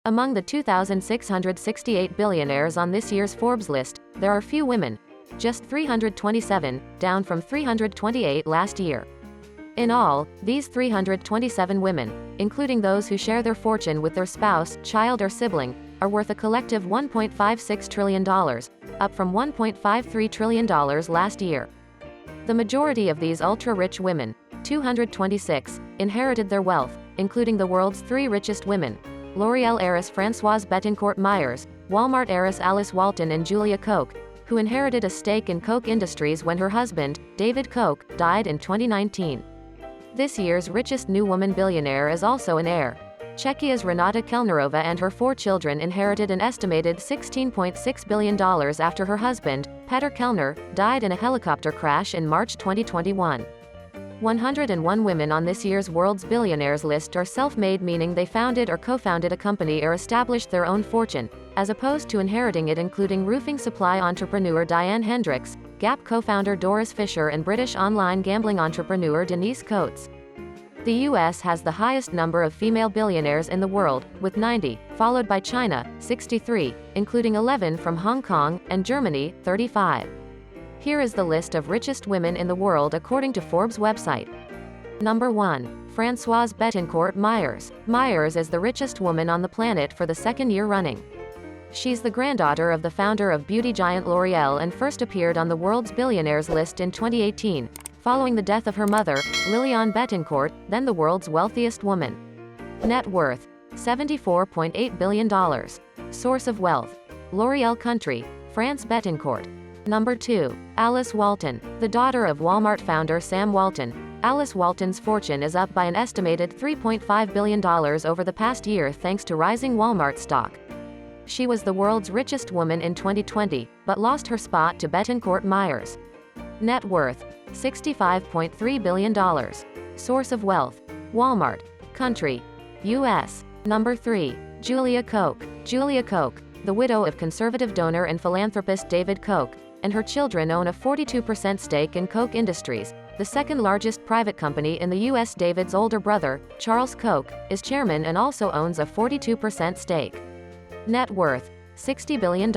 Among the 2,668 billionaires on this year's Forbes list, there are few women. Just 327, down from 328 last year. In all, these 327 women, including those who share their fortune with their spouse, child or sibling, are worth a collective $1.56 trillion, up from $1.53 trillion last year. The majority of these ultra-rich women, 226, inherited their wealth, including the world's three richest women: L'Oreal heiress Françoise Bettencourt-Meyers, Walmart heiress Alice Walton and Julia Koch, who inherited a stake in Koch Industries when her husband, David Koch, died in 2019. This year's richest new woman billionaire is also an heir. Czechia's Renata Kellnerova and her four children inherited an estimated $16.6 billion after her husband, Petr Kellner, died in a helicopter crash in March 2021. 101 women on this year's World's Billionaires list are self-made, meaning they founded or co-founded a company or established their own fortune, as opposed to inheriting it, including roofing supply entrepreneur Diane Hendricks, Gap co-founder Doris Fisher and British online gambling entrepreneur Denise Coates. The US has the highest number of female billionaires in the world, with 90, followed by China, 63, including 11 from Hong Kong, and Germany, 35. Here is the list of richest women in the world according to Forbes website. Number 1. Françoise Bettencourt-Meyers. Meyers is the richest woman on the planet for the second year running. She's the granddaughter of the founder of beauty giant L'Oreal and first appeared on the World's Billionaires list in 2018, following the death of her mother, Liliane Bettencourt, then the world's wealthiest woman. Net worth: $74.8 billion. Source of wealth: L'Oreal country, France. Bettencourt. Number 2. Alice Walton. The daughter of Walmart founder Sam Walton, Alice Walton's fortune is up by an estimated $3.5 billion over the past year thanks to rising Walmart stock. She was the world's richest woman in 2020, but lost her spot to Bettencourt-Meyers. Net worth: $65.3 billion. Source of wealth: Walmart. Country: U.S. Number 3. Julia Koch. Julia Koch, the widow of conservative donor and philanthropist David Koch, and her children own a 42% stake in Koch Industries, the second largest private company in the U.S. David's older brother, Charles Koch, is chairman and also owns a 42% stake. Net worth: $60 billion.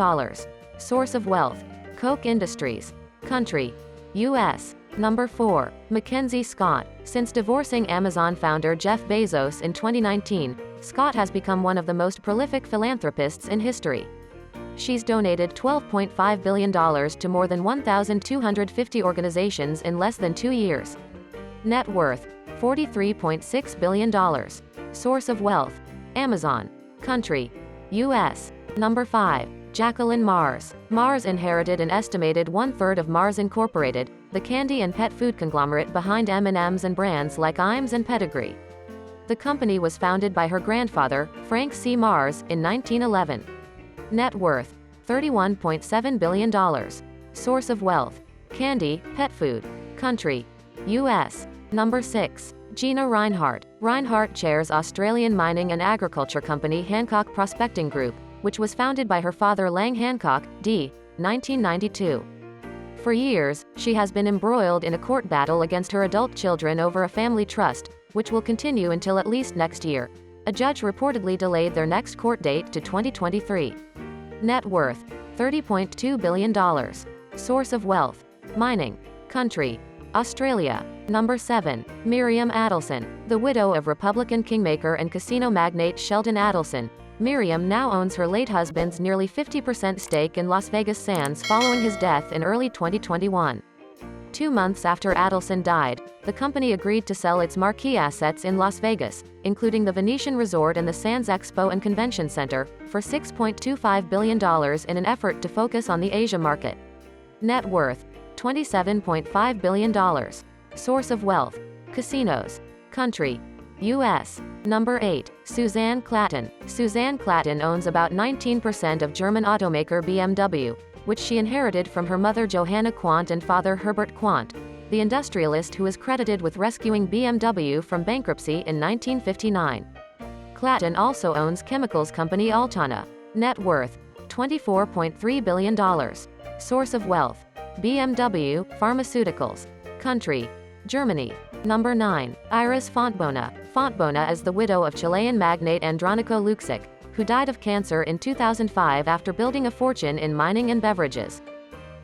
Source of wealth: Koch Industries. Country: U.S. Number 4. Mackenzie Scott. Since divorcing Amazon founder Jeff Bezos in 2019, Scott has become one of the most prolific philanthropists in history. She's donated $12.5 billion to more than 1,250 organizations in less than 2 years. Net worth: $43.6 billion. Source of wealth: Amazon. Country: U.S. Number 5. Jacqueline Mars. Mars inherited an estimated one-third of Mars Incorporated, the candy and pet food conglomerate behind M&M's and brands like Iams and Pedigree. The company was founded by her grandfather, Frank C. Mars, in 1911. Net worth: $31.7 billion. Source of wealth: candy, pet food. Country: U.S. Number 6. Gina Rinehart. Rinehart chairs Australian mining and agriculture company Hancock Prospecting Group, which was founded by her father Lang Hancock, d. 1992. For years, she has been embroiled in a court battle against her adult children over a family trust, which will continue until at least next year. A judge reportedly delayed their next court date to 2023. Net worth: $30.2 billion. Source of wealth: mining. Country: Australia. Number 7. Miriam Adelson. The widow of Republican kingmaker and casino magnate Sheldon Adelson, Miriam now owns her late husband's nearly 50% stake in Las Vegas Sands following his death in early 2021. 2 months after Adelson died, the company agreed to sell its marquee assets in Las Vegas, including the Venetian Resort and the Sands Expo and Convention Center, for $6.25 billion in an effort to focus on the Asia market. Net worth: $27.5 billion. Source of wealth: casinos. Country: U.S. Number 8. Suzanne Clatton. Suzanne Clatton owns about 19% of German automaker BMW, which she inherited from her mother Johanna Quandt and father Herbert Quandt, the industrialist who is credited with rescuing BMW from bankruptcy in 1959. Clatton also owns chemicals company Altana. Net worth: $24.3 billion. Source of wealth: BMW, pharmaceuticals. Country: Germany. Number 9. Iris Fontbona. Fontbona is the widow of Chilean magnate Andronico Luksic, who died of cancer in 2005 after building a fortune in mining and beverages.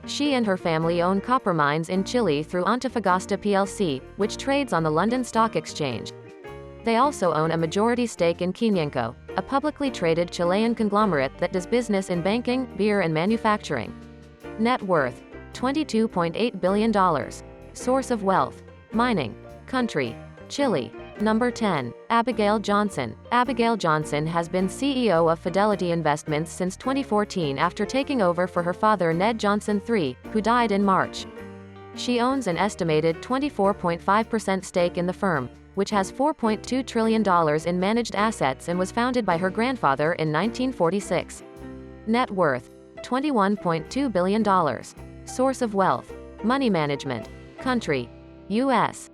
She and her family own copper mines in Chile through Antofagasta plc, which trades on the London Stock Exchange. They also own a majority stake in Quinenco, a publicly traded Chilean conglomerate that does business in banking, beer and manufacturing. Net worth: $22.8 billion. Source of wealth: mining. Country: Chile. Number 10. Abigail Johnson. Abigail Johnson has been CEO of Fidelity Investments since 2014 after taking over for her father Ned Johnson III, who died in March. She owns an estimated 24.5% stake in the firm, which has $4.2 trillion in managed assets and was founded by her grandfather in 1946. Net worth: $21.2 billion. Source of wealth: money management. Country: U.S.